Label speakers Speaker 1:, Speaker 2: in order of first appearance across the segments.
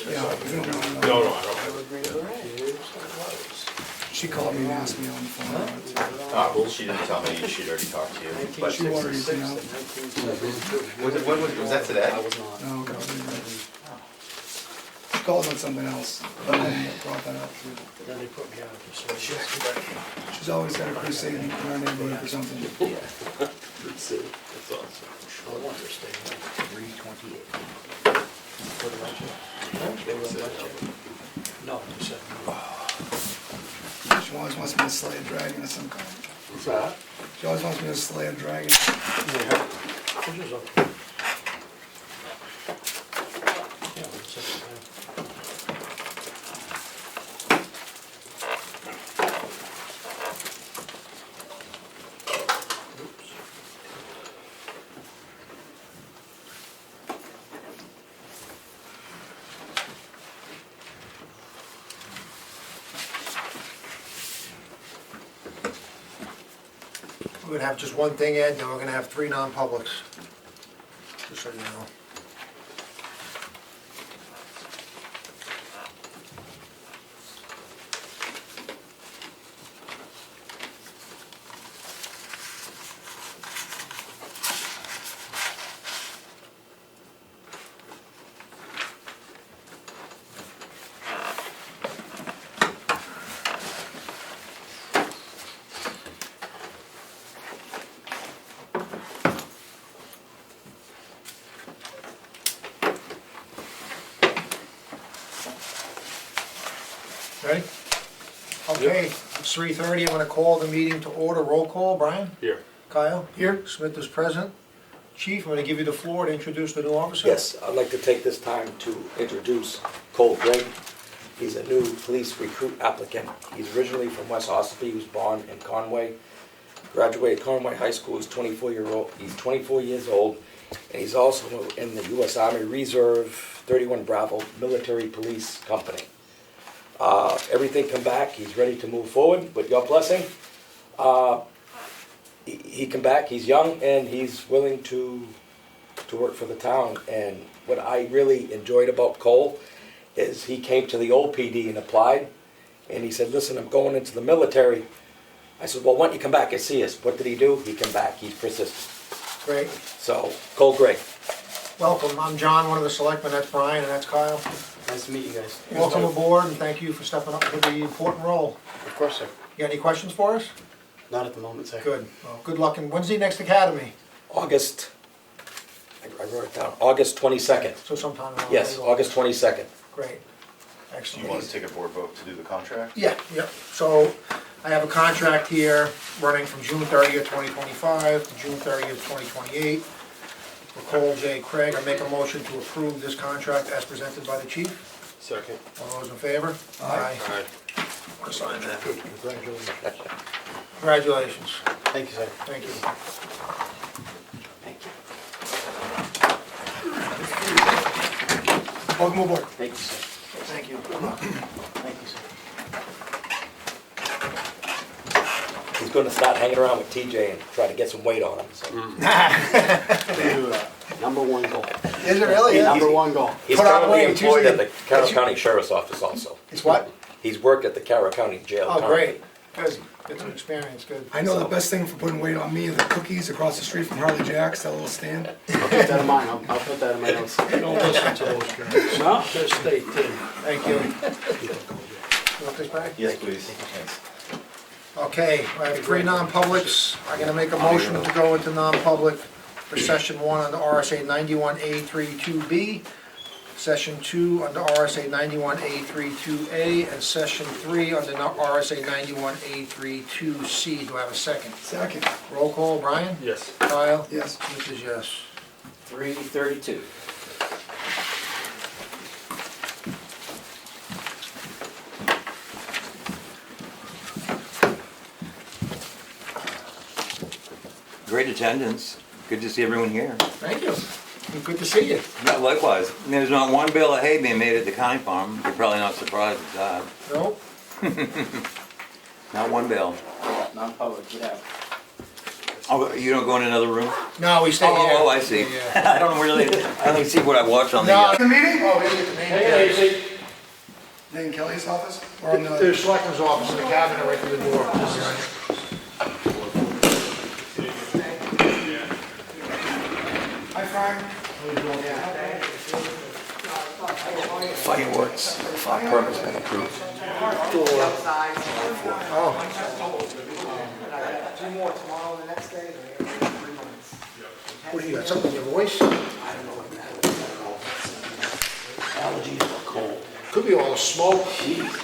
Speaker 1: Yeah,
Speaker 2: No, I don't.
Speaker 1: she called me and asked me on the phone.
Speaker 3: Well, she didn't tell me she'd already talked to you. But
Speaker 1: She already, you know.
Speaker 3: was that today?
Speaker 1: No, God, she called on something else, but I hadn't brought that up.
Speaker 4: Then they put me out for some shit.
Speaker 1: She's always got a crusade in our neighborhood or something.
Speaker 2: That's awesome.
Speaker 4: I want her to stay.
Speaker 5: 328.
Speaker 4: For the lecture? They were on lecture. No, they said no.
Speaker 1: She always wants me to slay a dragon of some kind.
Speaker 2: What's that?
Speaker 1: She always wants me to slay a dragon.
Speaker 2: Yeah.
Speaker 4: Which is okay. Yeah, it's just, oops.
Speaker 6: We're gonna have just one thing, Ed, and then we're gonna have 3 non-publics. Just so you know. Ready? Okay, it's 3:30, I'm gonna call the meeting to order. Roll call, Brian?
Speaker 2: Here.
Speaker 6: Kyle? Here. Smith is present. Chief, I'm gonna give you the floor to introduce the new officer.
Speaker 5: Yes, I'd like to take this time to introduce Cole Gregg. He's a new police recruit applicant. He's originally from West Ossipee. He was born in Conway. Graduated Conway High School. He's 24 years old, and he's also in the U.S. Army Reserve 31 Bravo Military Police Company. Everything come back. He's ready to move forward with your blessing. He come back. He's young and he's willing to work for the town. And what I really enjoyed about Cole is he came to the old PD and applied, and he said, "Listen, I'm going into the military." I said, "Well, why don't you come back and see us?" What did he do? He came back. He's persistent.
Speaker 6: Great.
Speaker 5: So Cole Gregg.
Speaker 6: Welcome, I'm John, one of the selectmen, that's Brian, and that's Kyle.
Speaker 4: Nice to meet you guys.
Speaker 6: Welcome aboard, and thank you for stepping up to the important role.
Speaker 4: Of course, sir.
Speaker 6: You got any questions for us?
Speaker 4: Not at the moment, sir.
Speaker 6: Good. Well, good luck, and when's the next academy?
Speaker 5: August, I wrote it down, August 22nd.
Speaker 6: So sometime in
Speaker 5: Yes, August 22nd.
Speaker 6: Great.
Speaker 3: Do
Speaker 6: Excellent.
Speaker 3: you want to take a board vote to do the contract?
Speaker 6: Yeah, yeah. So I have a contract here running from June 30th, 2025 to June 30th, 2028. For Cole J. Craig, I make a motion to approve this contract as presented by the chief.
Speaker 2: Second.
Speaker 6: All those in favor?
Speaker 1: Aye.
Speaker 2: Aye.
Speaker 6: I'll sign that.
Speaker 4: Congratulations.
Speaker 6: Congratulations.
Speaker 4: Thank you, sir.
Speaker 6: Thank you.
Speaker 5: Thank you.
Speaker 6: Welcome aboard.
Speaker 4: Thank you, sir.
Speaker 6: Thank you.
Speaker 4: Thank you, sir.
Speaker 5: He's gonna start hanging around with TJ and try to get some weight on him, so.
Speaker 4: Number one goal.
Speaker 6: Is it really?
Speaker 5: Yeah.
Speaker 4: Number one goal.
Speaker 5: He's
Speaker 6: Put on
Speaker 5: currently
Speaker 6: weight,
Speaker 5: employed at
Speaker 6: usually-
Speaker 5: the Carroll County Sheriff's Office also.
Speaker 6: It's what?
Speaker 5: He's worked at the Carroll County Jail.
Speaker 6: Oh,
Speaker 5: currently.
Speaker 6: great. Good. Get some experience. Good.
Speaker 1: I know the best thing for putting weight on me are the cookies across the street from Harley Jack's, that little stand.
Speaker 4: I'll put that in mine. I'll put that in my notes.
Speaker 7: Don't listen to those guys.
Speaker 4: No?
Speaker 7: Just stay tuned.
Speaker 6: Thank you. You want this back?
Speaker 3: Yes, please. Thanks.
Speaker 6: Okay, I have 3 non-publics. I'm gonna make a motion to go into non-public for session 1 under RSA 91A32B, session 2 under RSA 91A32A, and session 3 under RSA 91A32C. Do I have a second?
Speaker 1: Second.
Speaker 6: Roll call, Brian?
Speaker 2: Yes.
Speaker 6: Kyle?
Speaker 1: Yes.
Speaker 6: Smith is yes.
Speaker 5: 332.
Speaker 8: Great attendance. Good to see everyone here.
Speaker 6: Thank you. Good to see you.
Speaker 8: Yeah, likewise. There's not one bale of hay being made at the county farm. You're probably not surprised at that.
Speaker 6: Nope.
Speaker 8: Not one bale.
Speaker 4: Non-public, get out.
Speaker 8: Oh, you don't go in another room?
Speaker 6: No, we stay here.
Speaker 8: Oh, I see.
Speaker 6: Yeah.
Speaker 8: I don't really, I only see what I watch on the.
Speaker 6: No.
Speaker 1: The meeting?
Speaker 6: Oh, we get the main.
Speaker 4: Hey, Lacy.
Speaker 1: In Kelly's office? Or in the?
Speaker 6: There's Selectmen's office in the cabinet right through the door.
Speaker 1: Hi, Frank.
Speaker 5: Fireworks, for purpose been approved.
Speaker 6: Two more tomorrow and the next day. What do you got, something in your voice?
Speaker 5: Allergies or cold?
Speaker 6: Could be all the smoke.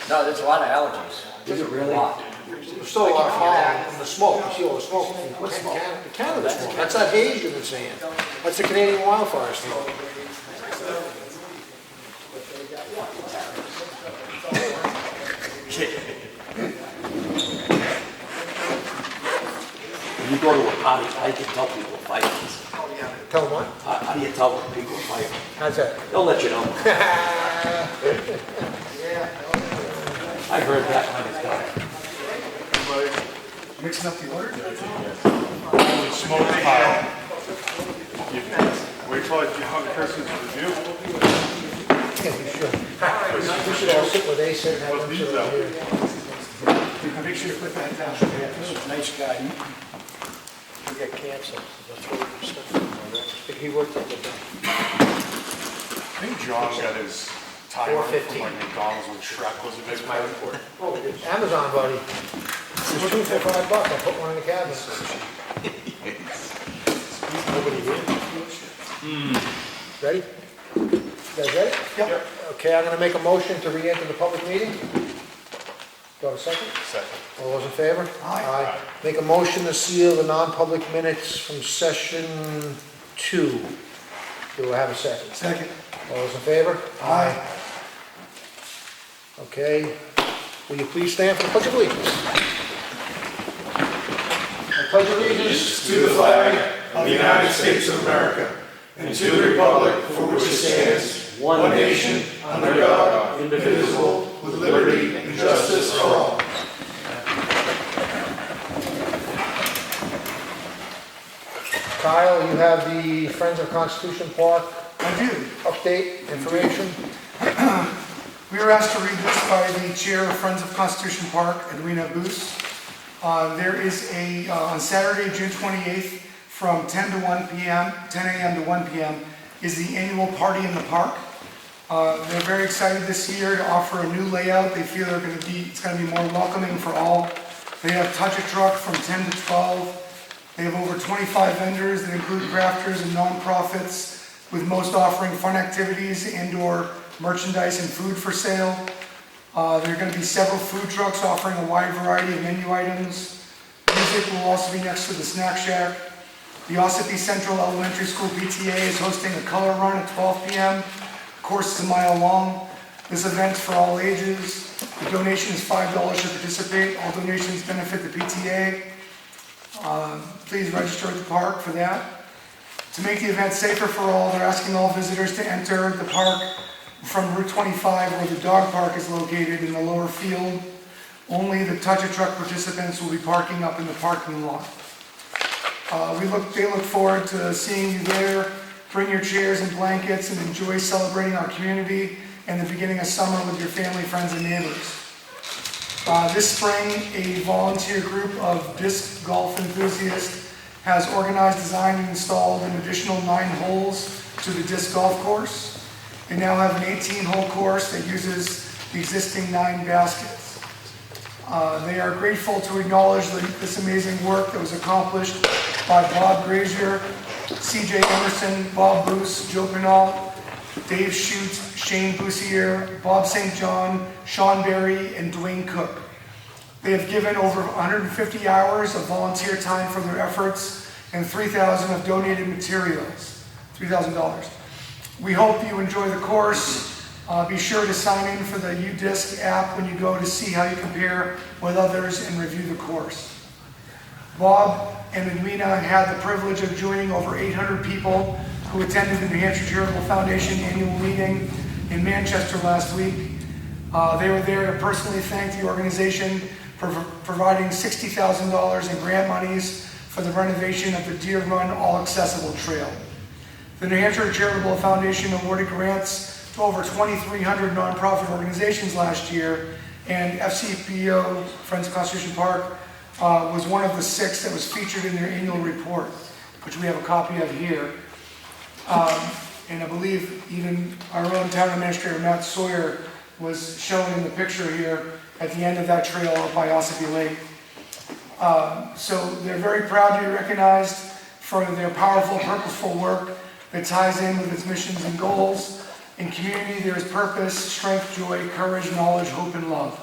Speaker 4: No, there's a lot of allergies.
Speaker 5: Is it really?
Speaker 6: There's still a lot of fog from the smoke. You see all the smoke? What's smoke? The Canada smoke. That's that haze you've been seeing. That's the Canadian wildfire smoke.
Speaker 5: When you go to a party, how do you tell people fight?
Speaker 6: Tell them what?
Speaker 5: How do you tell people fight?
Speaker 6: How's that?
Speaker 5: They'll let you know. I heard that when it's done.
Speaker 1: Mixing up the order?
Speaker 2: Smoke pile. Wait till I give Chris's review.
Speaker 6: Yeah, you should. You should all sit where they sit and have them sit over here.
Speaker 1: Make sure you put that down.
Speaker 6: Nice guy. He got cancer. That's what he stuck. He worked at the bank.
Speaker 2: I think John got his timer from
Speaker 6: 4:15.
Speaker 2: like McDonald's when Shrek was a big
Speaker 6: My
Speaker 2: fan.
Speaker 6: report. Oh, Amazon, buddy. It's $2 for $5. I put one in the cabinet. Nobody here? Ready? You guys ready?
Speaker 1: Yep.
Speaker 6: Okay, I'm gonna make a motion to re-enter the public meeting. Do I have a second?
Speaker 2: Second.
Speaker 6: All those in favor?
Speaker 1: Aye.
Speaker 6: Make a motion to seal the non-public minutes from session 2. Do I have a second?
Speaker 1: Second.
Speaker 6: All those in favor?
Speaker 1: Aye.
Speaker 6: Okay, will you please stand for the pledge of allegiance? I pledge allegiance
Speaker 2: To the flag of the United States of America and to the republic for which it stands, one nation, under God, indivisible, with liberty and justice for all.
Speaker 6: Kyle, you have the Friends of Constitution Park
Speaker 1: I do.
Speaker 6: update information?
Speaker 1: We were asked to read this by the chair of Friends of Constitution Park, Edwina Boos. There is on Saturday, June 28th, from 10 a.m. to 1 p.m., is the annual Party in the Park. They're very excited this year to offer a new layout. They feel it's going to be more welcoming for all. They have touch a truck from 10 to 12. They have over 25 vendors that include crafters and nonprofits, with most offering fun activities, indoor merchandise and food for sale. There are going to be several food trucks offering a wide variety of menu items. Music will also be next to the snack shack. The Ossipee Central Elementary School PTA is hosting a color run at 12 p.m. The course is a mile long. This event's for all ages. The donation is $5 to participate. All donations benefit the PTA. Please register at the park for that. To make the event safer for all, they're asking all visitors to enter the park from Route 25, where the dog park is located in the lower field. Only the touch-a-truck participants will be parking up in the parking lot. They look forward to seeing you there. Bring your chairs and blankets and enjoy celebrating our community and the beginning of summer with your family, friends, and neighbors. This spring, a volunteer group of disc golf enthusiasts has organized, designed, and installed an additional 9 holes to the disc golf course. They now have an 18-hole course that uses the existing 9 baskets. They are grateful to acknowledge this amazing work that was accomplished by Bob Grazier, C.J. Emerson, Bob Boos, Joe Bernal, Dave Schutz, Shane Boussier, Bob St. John, Sean Berry, and Dwayne Cook. They have given over 150 hours of volunteer time for their efforts and $3,000 of donated materials, $3,000. We hope you enjoy the course. Be sure to sign in for the UDisc app when you go to see how you compare with others and review the course. Bob and Edwina had the privilege of joining over 800 people who attended the New Hampshire Charitable Foundation annual meeting in Manchester last week. They were there to personally thank the organization for providing $60,000 in grant monies for the renovation of the Deer Run All-Accessible Trail. The New Hampshire Charitable Foundation awarded grants to over 2,300 nonprofit organizations last year, and FCPO, Friends of Constitution Park, was one of the 6 that was featured in their annual report, which we have a copy of here. And I believe even our own town administrator, Matt Sawyer, was shown in the picture here at the end of that trail up by Ossipee Lake. So they're very proud to be recognized for their powerful, purposeful work that ties in with its missions and goals. In community, there is purpose, strength, joy, courage, knowledge, hope, and love.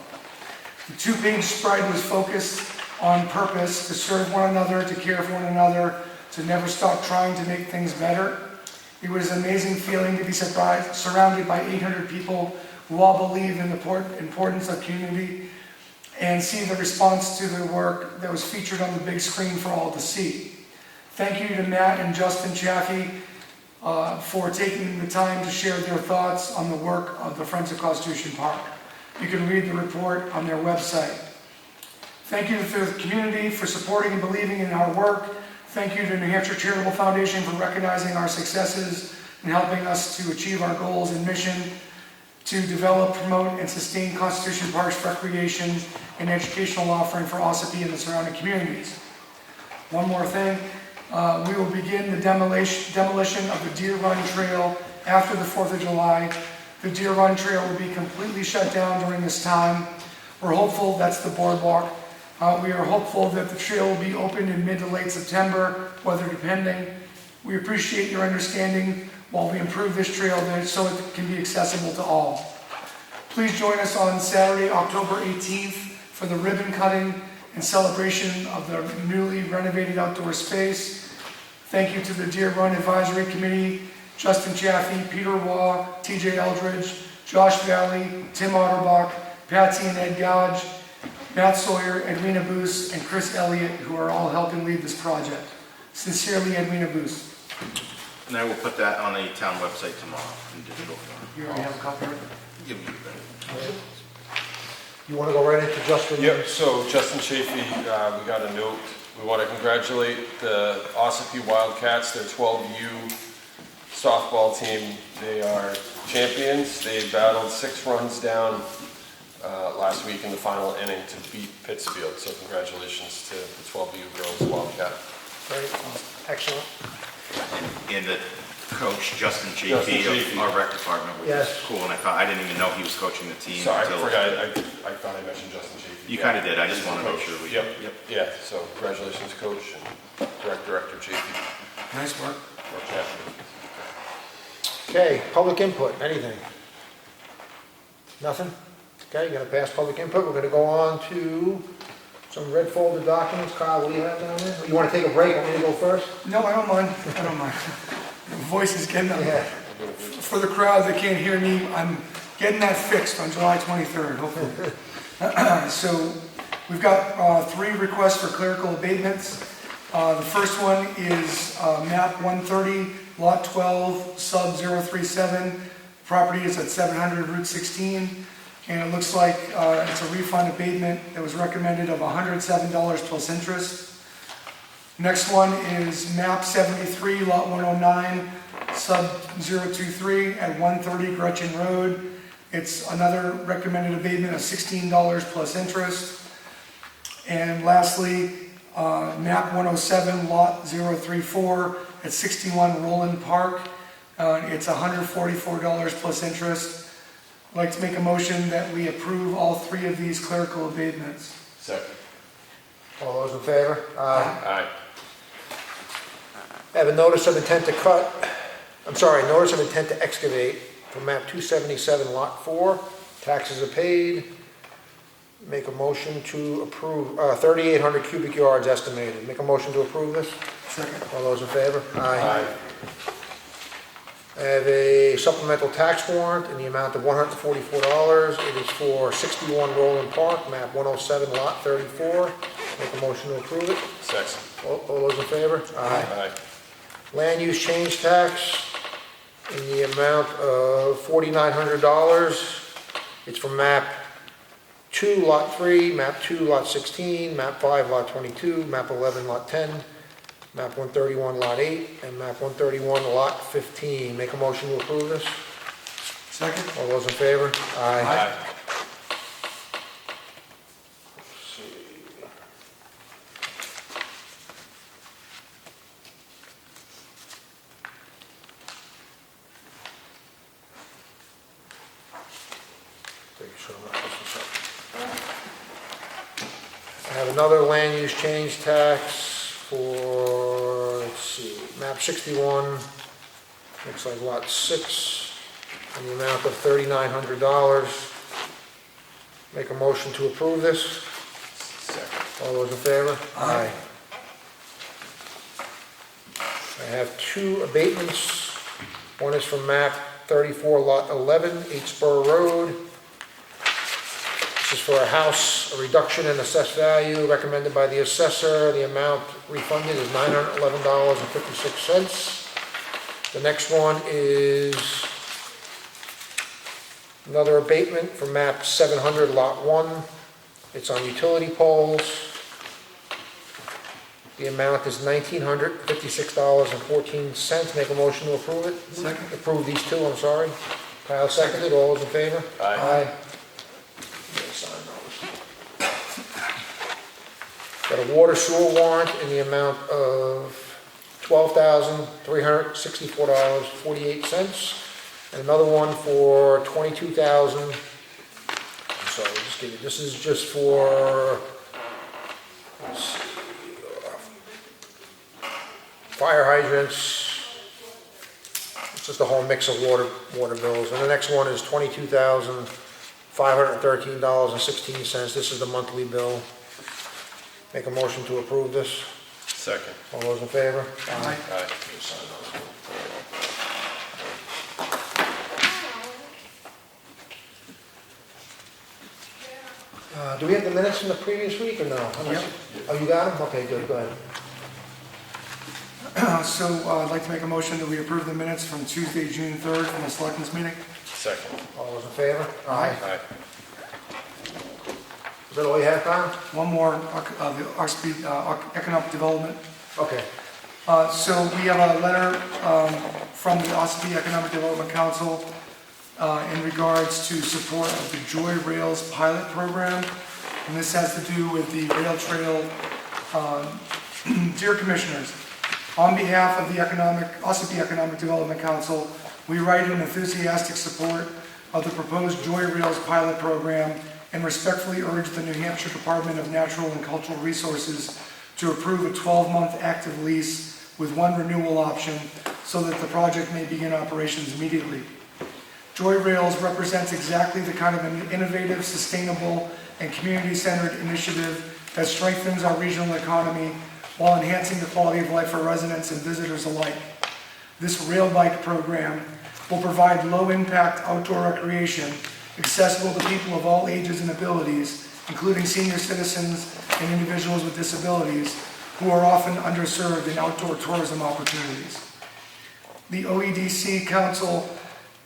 Speaker 1: The 2-page spread was focused on purpose, to serve one another, to care for one another, to never stop trying to make things better. It was an amazing feeling to be surrounded by 800 people who all believe in the importance of community and see the response to their work that was featured on the big screen for all to see. Thank you to Matt and Justin Chaffee for taking the time to share their thoughts on the work of the Friends of Constitution Park. You can read the report on their website. Thank you to the community for supporting and believing in our work. Thank you to New Hampshire Charitable Foundation for recognizing our successes and helping us to achieve our goals and mission to develop, promote, and sustain Constitution Park's recreation and educational offering for Ossipee and the surrounding communities. One more thing, we will begin the demolition of the Deer Run Trail after the 4th of July. The Deer Run Trail will be completely shut down during this time. We're hopeful, that's the boardwalk. We are hopeful that the trail will be opened in mid to late September, weather depending. We appreciate your understanding while we improve this trail so it can be accessible to all. Please join us on Saturday, October 18th for the ribbon cutting and celebration of the newly renovated outdoor space. Thank you to the Deer Run Advisory Committee, Justin Chaffee, Peter Waugh, TJ Eldridge, Josh Valley, Tim Otterbach, Patsy and Ed Gouge, Matt Sawyer, Edwina Boos, and Chris Elliott, who are all helping lead this project. Sincerely, Edwina Boos.
Speaker 3: And I will put that on the town website tomorrow in digital form.
Speaker 1: You already have a copy of it?
Speaker 3: Give me that.
Speaker 6: You wanna go right into Justin?
Speaker 2: Yep, so Justin Chafee, we got a note. We want to congratulate the Ossipee Wildcats, their 12U softball team. They are champions. They battled 6 runs down last week in the final inning to beat Pittsfield. So congratulations to the 12U girls Wildcat.
Speaker 6: Great, excellent.
Speaker 3: And the coach, Justin
Speaker 2: Justin
Speaker 3: Chafee
Speaker 2: Chafee.
Speaker 3: of our rec department, which
Speaker 6: Yes.
Speaker 3: is cool. And I didn't even know he was coaching the team.
Speaker 2: Sorry, I
Speaker 3: until-
Speaker 2: forgot. I thought I mentioned Justin Chafee.
Speaker 3: You kind of did. I just want to make
Speaker 2: Coach.
Speaker 3: sure we.
Speaker 2: Yep.
Speaker 3: Yep.
Speaker 2: Yeah, so congratulations, coach, and director Chafee.
Speaker 1: Nice work.
Speaker 2: Or Chaffee.
Speaker 6: Okay, public input, anything? Nothing? Okay, you're gonna pass public input, we're gonna go on to some red folded documents. Kyle, what do you have down there? You wanna take a break, want me to go first?
Speaker 1: No, I don't mind. I don't mind. The voice is getting up.
Speaker 6: Yeah.
Speaker 1: For the crowd that can't hear me, I'm getting that fixed on July 23rd, hopefully. So we've got 3 requests for clerical abatements. The first one is map 130, lot 12, sub 037. Property is at 700 Route 16. And it looks like it's a refund abatement that was recommended of $107 plus interest. Next one is map 73, lot 109, sub 023 at 130 Gretchen Road. It's another recommended abatement of $16 plus interest. And lastly, map 107, lot 034 at 61 Roland Park. It's $144 plus interest. I'd like to make a motion that we approve all 3 of these clerical abatements.
Speaker 2: Second.
Speaker 6: All those in favor?
Speaker 2: Aye.
Speaker 6: I have a notice of intent to notice of intent to excavate for map 277, lot 4. Taxes are paid. Make a motion to approve, 3,800 cubic yards estimated. Make a motion to approve this.
Speaker 1: Second.
Speaker 6: All those in favor?
Speaker 2: Aye.
Speaker 6: I have a supplemental tax warrant in the amount of $144. It is for 61 Roland Park, map 107, lot 34. Make a motion to approve it.
Speaker 2: Second.
Speaker 6: All those in favor?
Speaker 2: Aye.
Speaker 6: Land use change tax in the amount of $4,900. It's from map 2, lot 3, map 2, lot 16, map 5, lot 22, map 11, lot 10. map 131, lot 8, and map 131, lot 15. Make a motion to approve this.
Speaker 1: Second?
Speaker 6: All those in favor? Aye. I have another land use change tax for, let's see, map 61, looks like lot 6, in the amount of $3,900. Make a motion to approve this.
Speaker 2: Second.
Speaker 6: All those in favor?
Speaker 1: Aye.
Speaker 6: I have two abatements. One is from map 34, lot 11, 8 Spur Road. This is for a house, a reduction in assessed value recommended by the assessor. The amount refunded is $911.56. The next one is another abatement from map 700, lot 1. It's on utility poles. The amount is $1,956.14. Make a motion to approve it.
Speaker 1: Second.
Speaker 6: Approve these two, I'm sorry. Kyle seconded, all those in favor?
Speaker 2: Aye.
Speaker 6: Sign those. Got a water sewer warrant in the amount of $12,364.48. And another one for $22,000. I'm sorry, just give you, this is just for, let's see, fire hydrants. It's just a whole mix of water bills. And the next one is $22,513.16. This is the monthly bill. Make a motion to approve this.
Speaker 2: Second.
Speaker 6: All those in favor?
Speaker 1: Aye.
Speaker 2: Aye.
Speaker 6: Do we have the minutes from the previous week or no?
Speaker 1: Yep.
Speaker 6: Oh, you got them? Okay, good, go ahead.
Speaker 1: So I'd like to make a motion that we approve the minutes from Tuesday, June 3rd from the Selectmen's meeting.
Speaker 2: Second.
Speaker 6: All those in favor?
Speaker 1: Aye.
Speaker 2: Aye.
Speaker 6: Is that all you have, Kyle?
Speaker 1: One more, the Ossipee Economic Development.
Speaker 6: Okay.
Speaker 1: So we have a letter from the Ossipee Economic Development Council in regards to support of the Joy Rails pilot program. And this has to do with the rail trail. Dear Commissioners, on behalf of the Ossipee Economic Development Council, we write in enthusiastic support of the proposed Joy Rails pilot program and respectfully urge the New Hampshire Department of Natural and Cultural Resources to approve a 12-month active lease with one renewal option so that the project may begin operations immediately. Joy Rails represents exactly the kind of an innovative, sustainable, and community-centered initiative that strengthens our regional economy while enhancing the quality of life for residents and visitors alike. This rail bike program will provide low-impact outdoor recreation accessible to people of all ages and abilities, including senior citizens and individuals with disabilities who are often underserved in outdoor tourism opportunities. The OEDC Council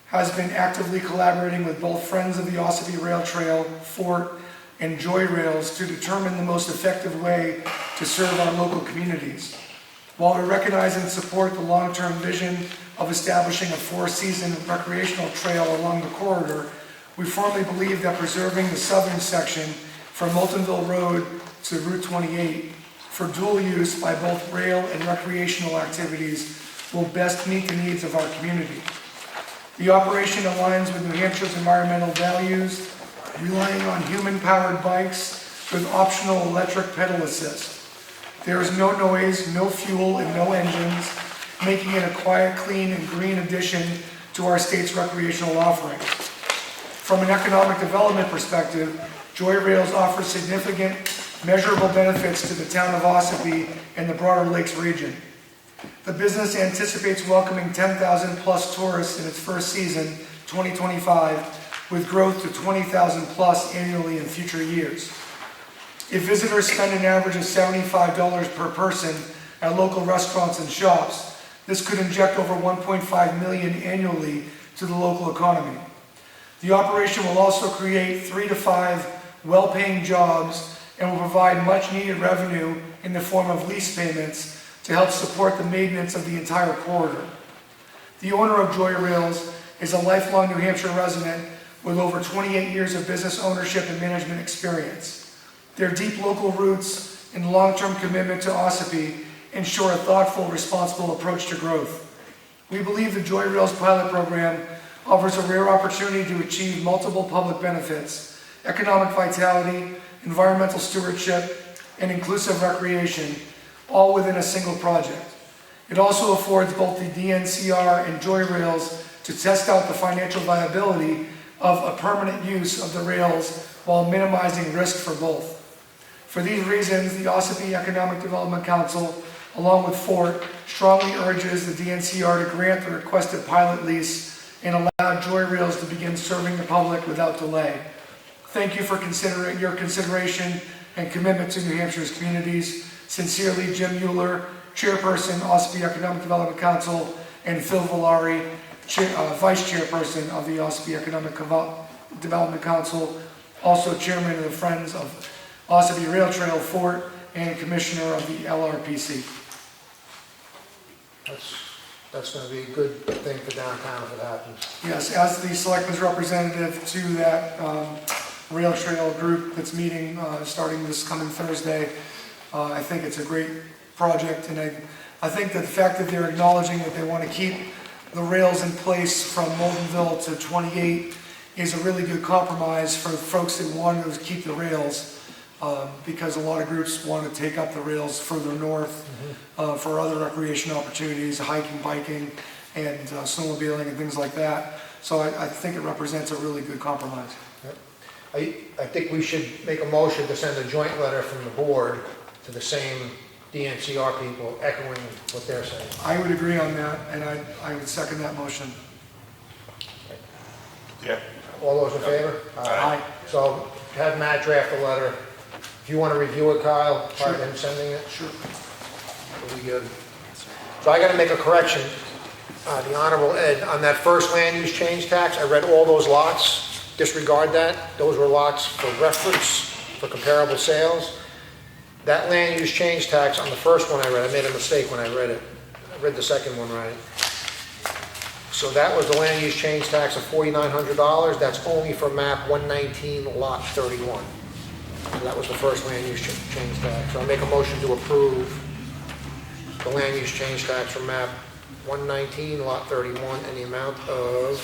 Speaker 1: has been actively collaborating with both Friends of the Ossipee Rail Trail, Fort, and Joy Rails to determine the most effective way to serve our local communities. While we recognize and support the long-term vision of establishing a four-season recreational trail along the corridor, we firmly believe that preserving the southern section from Moultonville Road to Route 28 for dual use by both rail and recreational activities will best meet the needs of our community. The operation aligns with New Hampshire's environmental values, relying on human-powered bikes with optional electric pedal assist. There is no noise, no fuel, and no engines, making it a quiet, clean, and green addition to our state's recreational offerings. From an economic development perspective, Joy Rails offers significant, measurable benefits to the town of Ossipee and the broader Lakes region. The business anticipates welcoming 10,000 plus tourists in its first season, 2025, with growth to 20,000 plus annually in future years. If visitors spend an average of $75 per person at local restaurants and shops, this could inject over $1.5 million annually to the local economy. The operation will also create 3 to 5 well-paying jobs and will provide much-needed revenue in the form of lease payments to help support the maintenance of the entire corridor. The owner of Joy Rails is a lifelong New Hampshire resident with over 28 years of business ownership and management experience. Their deep local roots and long-term commitment to Ossipee ensure a thoughtful, responsible approach to growth. We believe the Joy Rails pilot program offers a rare opportunity to achieve multiple public benefits: economic vitality, environmental stewardship, and inclusive recreation, all within a single project. It also affords both the DNCR and Joy Rails to test out the financial viability of a permanent use of the rails while minimizing risk for both. For these reasons, the Ossipee Economic Development Council, along with Fort, strongly urges the DNCR to grant the requested pilot lease and allow Joy Rails to begin serving the public without delay. Thank you for your consideration and commitment to New Hampshire's communities. Sincerely, Jim Mueller, Chairperson, Ossipee Economic Development Council, and Phil Valari, Vice Chairperson of the Ossipee Economic Development Council, also Chairman of the Friends of Ossipee Rail Trail Fort, and Commissioner of the LRPC.
Speaker 6: That's gonna be a good thing for downtown if it happens.
Speaker 1: Yes, as the Selectmen's representative to that rail trail group that's meeting starting this coming Thursday, I think it's a great project, and I think that the fact that they're acknowledging that they want to keep the rails in place from Moldenville to 28 is a really good compromise for folks that want to keep the rails, because a lot of groups want to take up the rails further north for other recreation opportunities, hiking, biking, and snowmobiling and things like that. So I think it represents a really good compromise.
Speaker 6: I think we should make a motion to send a joint letter from the board to the same DNCR people echoing what they're saying.
Speaker 1: I would agree on that, and I would second that motion.
Speaker 2: Yeah.
Speaker 6: All those in favor?
Speaker 1: Aye.
Speaker 6: So have Matt draft a letter. If you want to review it, Kyle, prior to him sending it,
Speaker 1: Sure.
Speaker 6: it'll be good. So I got to make a correction. The Honorable Ed, on that first land use change tax, I read all those lots. Disregard that. Those were lots for reference, for comparable sales. That land use change tax on the first one I read, I made a mistake when I read it. I read the second one right. So that was the land use change tax of $4,900. That's only for map 119, lot 31. So that was the first land use change tax. So I make a motion to approve the land use change tax for map 119, lot 31, in the amount of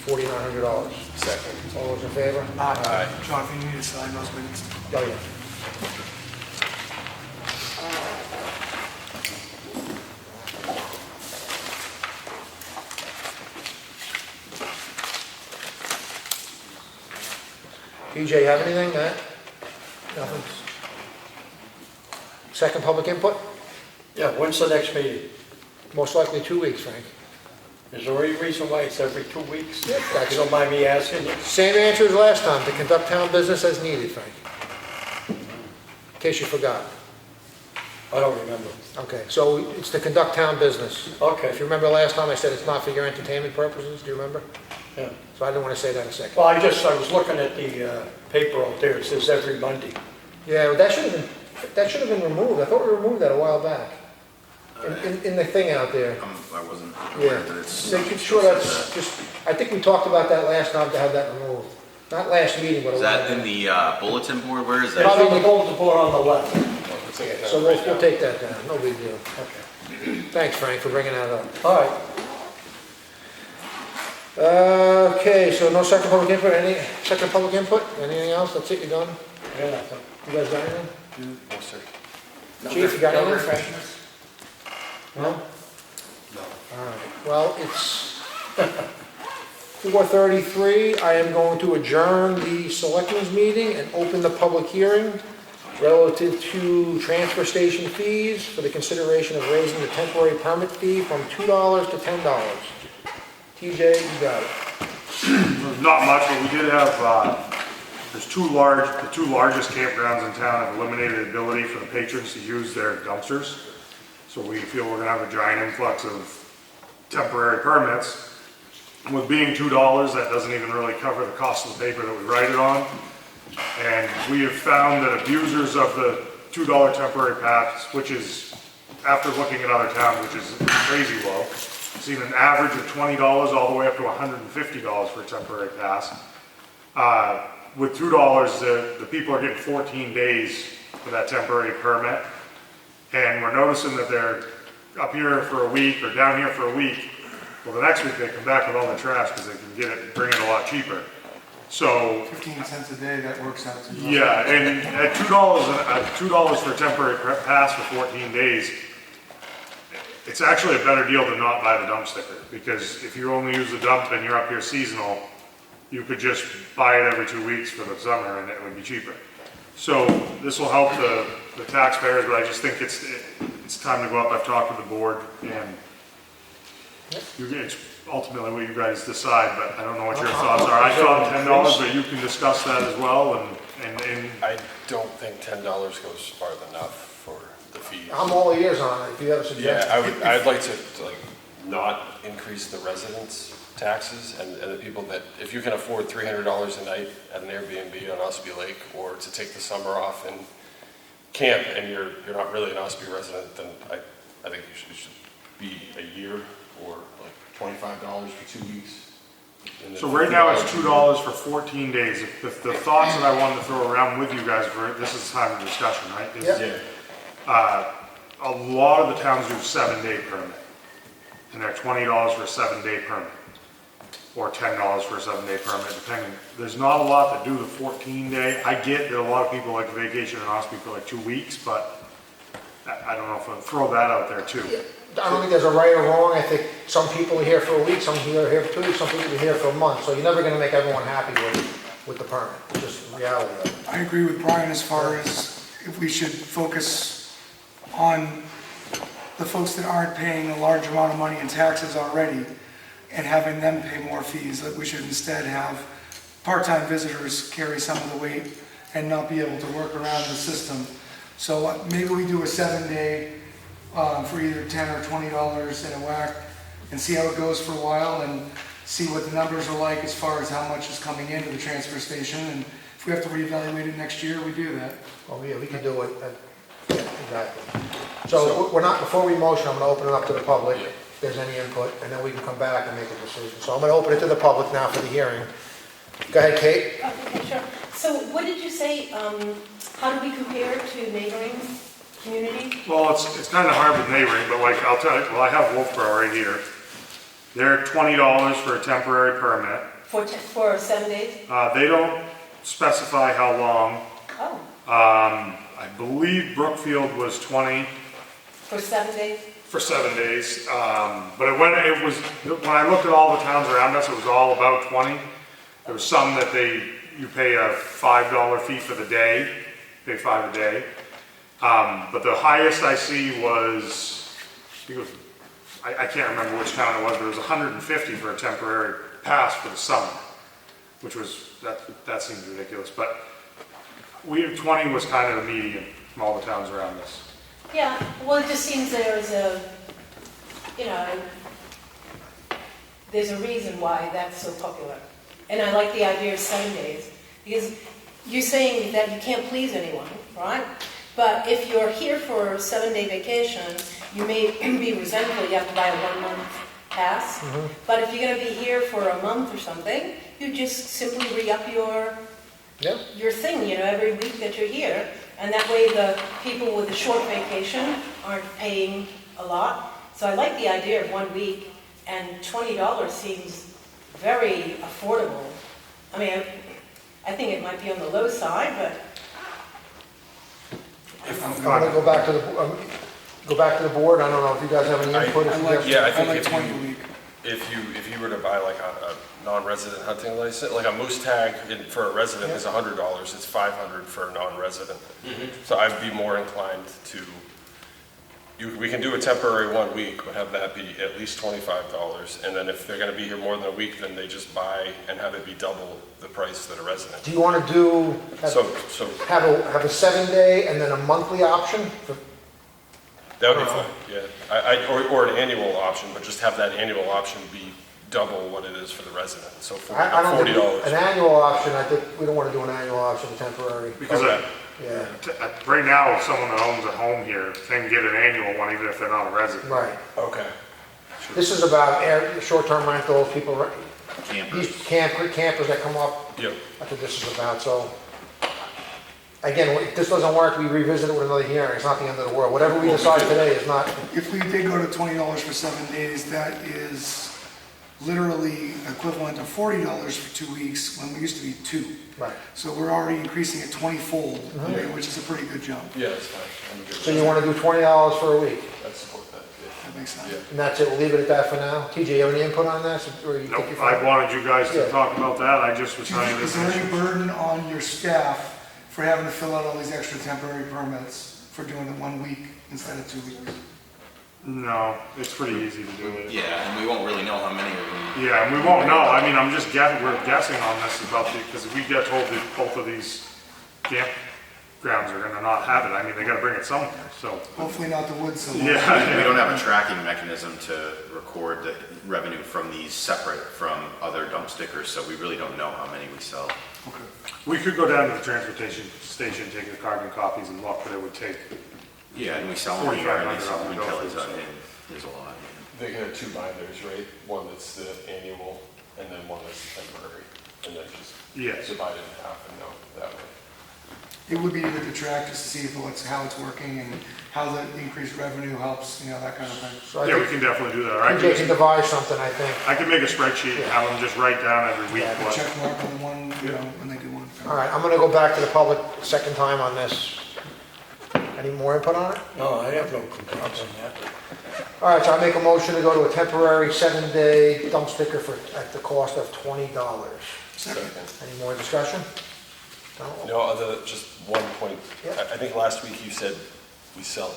Speaker 6: $4,900.
Speaker 2: Second.
Speaker 6: All those in favor?
Speaker 1: Aye. John, if you need to sign those minutes.
Speaker 6: Oh, yeah. PJ, have anything, Matt? Nothing? Second public input?
Speaker 4: Yeah, when's the next meeting?
Speaker 6: Most likely 2 weeks, Frank.
Speaker 4: Is there any reason why it's every 2 weeks?
Speaker 6: Yeah,
Speaker 4: You don't mind me asking?
Speaker 6: Same answer as last time, to conduct town business as needed, Frank. In case you forgot.
Speaker 4: I don't remember.
Speaker 6: Okay, so it's to conduct town business.
Speaker 4: Okay,
Speaker 6: If you remember last time, I said it's not for your entertainment purposes, do you remember?
Speaker 4: yeah.
Speaker 6: So I didn't want to say that a second.
Speaker 4: Well, I was looking at the paper out there, it says every Monday.
Speaker 6: Yeah, well, that should have been removed. I thought we removed that a while back. In the thing out there.
Speaker 3: I wasn't
Speaker 6: Yeah.
Speaker 3: aware that it's.
Speaker 6: Making sure that's just, I think we talked about that last time to have that removed. Not last meeting, but a
Speaker 3: Is
Speaker 6: while
Speaker 3: that
Speaker 6: back.
Speaker 3: in the bulletin board? Where is
Speaker 4: It's
Speaker 3: that?
Speaker 4: on the bulletin board on the left.
Speaker 6: So we'll take that down, no big deal. Okay. Thanks, Frank, for bringing that up.
Speaker 4: All right.
Speaker 6: Okay, so no second public input, second public input? Anything else? That's it, you're done?
Speaker 4: Yeah, nothing.
Speaker 6: You guys got anything?
Speaker 2: No, sir.
Speaker 6: Chief, you got
Speaker 4: No
Speaker 6: anything?
Speaker 4: refreshments?
Speaker 6: No? No. All right, well, it's 4:33. I am going to adjourn the selectmen's meeting and open the public hearing relative to transfer station fees for the consideration of raising the temporary permit fee from $2 to $10. TJ, you got it.
Speaker 9: Not much, but we did have, the two largest campgrounds in town have eliminated the ability for the patrons to use their dumpsters. So we feel we're gonna have a giant influx of temporary permits. With being $2, that doesn't even really cover the cost of the paper that we write it on. And we have found that abusers of the $2 temporary pass, which is, after looking at other towns, which is crazy low. Seen an average of $20 all the way up to $150 for a temporary pass. With $2, the people are getting 14 days for that temporary permit. And we're noticing that they're up here for a week or down here for a week. Well, the next week they come back with all the trash because they can get it, bring it a lot cheaper. So
Speaker 1: 15 cents a day, that works out to.
Speaker 9: yeah, and at $2 for a temporary pass for 14 days, it's actually a better deal to not buy the dump sticker, because if you only use the dump and you're up here seasonal, you could just buy it every 2 weeks for the summer and it would be cheaper. So this will help the taxpayers, but I just think it's time to go up. I've talked with the board, and it's ultimately what you guys decide, but I don't know what your thoughts are. I thought $10, but you can discuss that as well, and
Speaker 2: I don't think $10 goes far enough for the fees.
Speaker 6: I'm all ears on it, if you have a suggestion.
Speaker 2: Yeah, I'd like to like not increase the residents' taxes and the people that, if you can afford $300 a night at an Airbnb on Ossipee Lake, or to take the summer off and camp, and you're not really an Ossipee resident, then I think it should be a year or like $25 for 2 weeks. And
Speaker 9: so
Speaker 2: then
Speaker 9: right now it's
Speaker 2: $50
Speaker 9: $2 for 14 days. The thoughts that I wanted to throw around with you guys for this is time of discussion, right? Is,
Speaker 6: Yeah.
Speaker 9: a lot of the towns do 7-day permit, and they're $20 for a 7-day permit, or $10 for a 7-day permit, depending. There's not a lot that do the 14-day. I get that a lot of people like to vacation in Ossipee for like 2 weeks, but I don't know if I'll throw that out there too.
Speaker 6: I don't think there's a right or wrong. I think some people are here for a week, some people are here for 2 weeks, some people are here for a month. So you're never gonna make everyone happy with the permit. It's just the reality of it.
Speaker 1: I agree with Brian as far as if we should focus on the folks that aren't paying a large amount of money in taxes already and having them pay more fees, that we should instead have part-time visitors carry some of the weight and not be able to work around the system. So maybe we do a 7-day for either $10 or $20 in a whack and see how it goes for a while and see what the numbers are like as far as how much is coming into the transfer station. And if we have to reevaluate it next year, we do that.
Speaker 6: Oh, yeah, we can do it. Yeah, exactly. So we're not, before we motion, I'm gonna open it up to the public, if there's any input, and then we can come back and make a decision. So I'm gonna open it to the public now for the hearing. Go ahead, Kate.
Speaker 10: Okay, sure. So what did you say, how do we compare to neighboring communities?
Speaker 9: Well, it's kind of hard with neighboring, but like I'll tell you, well, I have Wolfboro right here. They're $20 for a temporary permit.
Speaker 10: For 7 days?
Speaker 9: They don't specify how long.
Speaker 10: Oh,
Speaker 9: I believe Brookfield was 20
Speaker 10: for 7 days?
Speaker 9: for 7 days. But when I looked at all the towns around us, it was all about 20. There was some that you pay a $5 fee for the day, pay $5 a day. But the highest I see was, I can't remember which town it was, but it was 150 for a temporary pass for the summer, which was, that seems ridiculous. But 20 was kind of the median from all the towns around us.
Speaker 10: Yeah, well, it just seems there's a reason why that's so popular. And I like the idea of 7 days, because you're saying that you can't please anyone, right? But if you're here for a 7-day vacation, you may be resentful, you have to buy a 1-month pass. Mm-hmm. But if you're gonna be here for a month or something, you just simply re-up your thing, every week that you're here. And that way the people with a short vacation aren't paying a lot. So I like the idea of 1 week, and $20 seems very affordable. I mean, I think it might be on the low side, but...
Speaker 6: I'm gonna go back to the board. I don't know if you guys have any input.
Speaker 2: I think
Speaker 1: like 20 a week.
Speaker 2: if you were to buy like a non-resident hunting license, like a moose tag for a resident is $100, it's $500 for a non-resident. Mm-hmm. So I'd be more inclined to, we can do a temporary 1 week, but have that be at least $25. And then if they're gonna be here more than a week, then they just buy and have it be double the price that a resident.
Speaker 6: Do you want to have a 7-day and then a monthly option?
Speaker 2: That would be fine, yeah. Or an annual option, but just have that annual option be double what it is for the resident, so
Speaker 6: I don't think
Speaker 2: $40.
Speaker 6: an annual option, I think we don't want to do an annual option temporary.
Speaker 9: Because
Speaker 6: Yeah,
Speaker 9: Right now, someone that owns a home here can get an annual one even if they're not a resident.
Speaker 6: right.
Speaker 2: Okay.
Speaker 6: This is about short-term rentals, people,
Speaker 3: Campers.
Speaker 6: these campers that come up,
Speaker 2: Yep.
Speaker 6: that's what this is about, so. Again, if this doesn't work, we revisit it with another hearing, it's not the end of the world. Whatever we decide today is not,
Speaker 1: If we did go to $20 for 7 days, that is literally equivalent to $40 for 2 weeks, when we used to be 2.
Speaker 6: right.
Speaker 1: So we're already increasing it 20-fold, which is a pretty good jump.
Speaker 2: Yeah, that's fine. I'm good.
Speaker 6: So you wanna do $20 for a week,
Speaker 2: I support that.
Speaker 1: That makes sense.
Speaker 2: Yeah.
Speaker 6: and that's it, we'll leave it at that for now? TJ, you have any input on this, or you think
Speaker 9: Nope,
Speaker 6: you're
Speaker 9: I
Speaker 6: fine?
Speaker 9: wanted you guys
Speaker 6: Yeah.
Speaker 9: to talk about that, I just was trying to.
Speaker 1: Is there any burden on your staff for having to fill out all these extra temporary permits for doing it 1 week instead of 2 weeks?
Speaker 9: No, it's pretty easy to do it.
Speaker 3: Yeah, and we won't really know how many of them.
Speaker 9: Yeah, and we won't know, I mean, I'm just guessing, we're guessing on this about because we get told that both of these campgrounds are gonna not have it, I mean, they gotta bring it somewhere, so.
Speaker 1: Hopefully not the woods so much.
Speaker 9: Yeah.
Speaker 3: We don't have a tracking mechanism to record the revenue from these separate from other dump stickers, so we really don't know how many we sell.
Speaker 9: We could go down to the transportation station, take the carbon copies and look, but it would take,
Speaker 3: Yeah, and we sell them here, and they
Speaker 9: 4,500
Speaker 3: sell
Speaker 9: on
Speaker 3: them in
Speaker 9: the
Speaker 3: Kelly's,
Speaker 9: grocery
Speaker 3: and there's a lot.
Speaker 2: They can have 2 binders, right? One that's the annual, and then one that's temporary, and then just
Speaker 9: Yes.
Speaker 2: divide it in half and know that way.
Speaker 1: It would be good to track just to see if how it's working and how the increased revenue helps, that kind of thing.
Speaker 6: So I
Speaker 9: yeah, we
Speaker 6: think
Speaker 9: can definitely do that. Or
Speaker 6: TJ can devise something, I think.
Speaker 9: I can make a spreadsheet and have them just write down every week
Speaker 1: A
Speaker 9: what.
Speaker 1: check mark on the one, when they do one.
Speaker 6: All right, I'm gonna go back to the public a second time on this. Any more input on it?
Speaker 4: No, I have no complaints on that.
Speaker 6: All right, so I make a motion to go to a temporary 7-day dump sticker at the cost of $20.
Speaker 2: Second.
Speaker 6: Any more discussion? No?
Speaker 2: Just one point.
Speaker 6: Yeah.
Speaker 2: I think last week you said we sell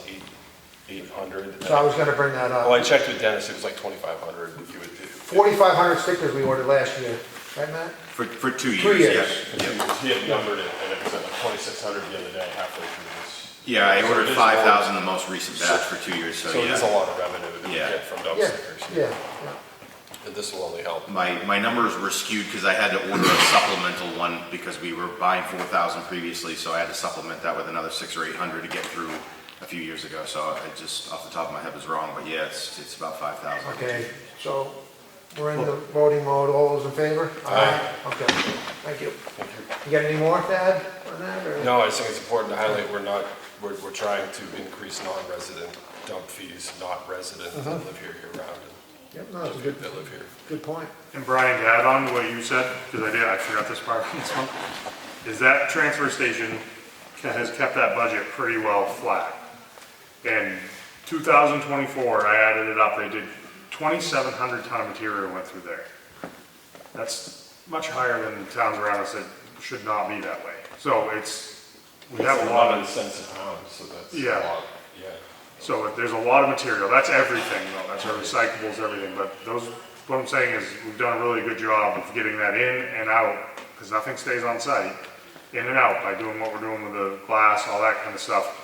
Speaker 2: 800.
Speaker 6: So I was gonna bring that
Speaker 2: Oh, I
Speaker 6: up.
Speaker 2: checked with Dennis, it was like 2,500 if you would do.
Speaker 6: 4,500 stickers we ordered last year, right, Matt?
Speaker 3: For 2 years.
Speaker 6: 2 years.
Speaker 3: Yeah.
Speaker 2: He had numbered it, and it was at like 2,600 the other day, halfway through this.
Speaker 3: Yeah, I
Speaker 2: So
Speaker 3: ordered
Speaker 2: it is
Speaker 3: 5,000 the most recent batch for 2 years, so
Speaker 2: So it is a
Speaker 3: yeah.
Speaker 2: lot of revenue that we
Speaker 3: Yeah.
Speaker 2: get from dump
Speaker 6: Yeah,
Speaker 2: stickers.
Speaker 6: yeah.
Speaker 2: And this will only help.
Speaker 3: My numbers were skewed because I had to order a supplemental one because we were buying 4,000 previously, so I had to supplement that with another 600 or 800 to get through a few years ago. So I just, off the top of my head, was wrong, but yeah, it's about 5,000.
Speaker 6: Okay, so we're in the voting mode, all those in favor?
Speaker 2: Aye.
Speaker 6: Okay, thank you.
Speaker 2: Thank you.
Speaker 6: You got any more to add on that, or?
Speaker 2: No, I just think it's important to highlight, we're trying to increase non-resident dump fees, not residents that live here year-round.
Speaker 6: Yep, no, that's a good,
Speaker 2: That live here.
Speaker 6: good point.
Speaker 9: And Brian, to add on to what you said, because I forgot this part on this one, is that transfer station has kept that budget pretty well flat. In 2024, I added it up, they did 2,700 ton of material went through there. That's much higher than the towns around us that should not be that way. So we have a lot of,
Speaker 2: cents a pound, so that's
Speaker 9: Yeah.
Speaker 2: a lot, yeah.
Speaker 9: so there's a lot of material. That's everything though, that's our recyclables, everything. But what I'm saying is we've done a really good job of getting that in and out, because nothing stays on site, in and out by doing what we're doing with the glass, all that kind of stuff,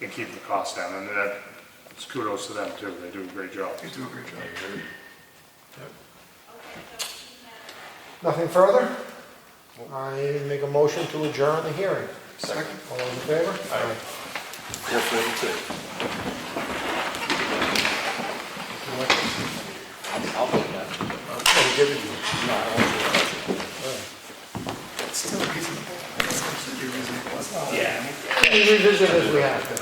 Speaker 9: and keeping the costs down. And it's kudos to them too, they do a great job.
Speaker 1: They do a great job.
Speaker 6: Nothing further? I make a motion to adjourn the hearing.
Speaker 2: Second.
Speaker 6: All those in favor?
Speaker 2: Aye.
Speaker 8: 442.
Speaker 4: I'll put that.
Speaker 6: I'll give it to you.
Speaker 1: It's still reasonable. It's still reasonable. It's not-
Speaker 6: We revisit it if we have to.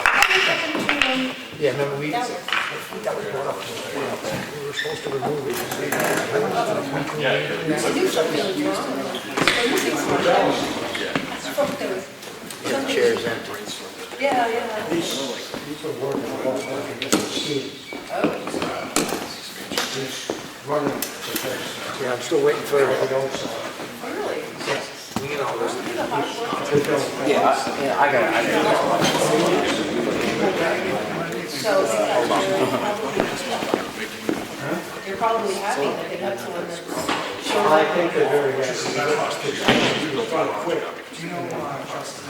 Speaker 6: Yeah, remember we,
Speaker 10: That
Speaker 6: that was brought up. We were supposed to remove it.
Speaker 10: Chairs empty. Yeah, yeah.
Speaker 6: These are working, running. Yeah, I'm still waiting for everything else.
Speaker 10: Really?
Speaker 6: You know, there's
Speaker 4: Yeah, I got it.
Speaker 10: So you're probably happy that they have someone that's.
Speaker 6: I think they're very good.
Speaker 1: Do you know, Justin?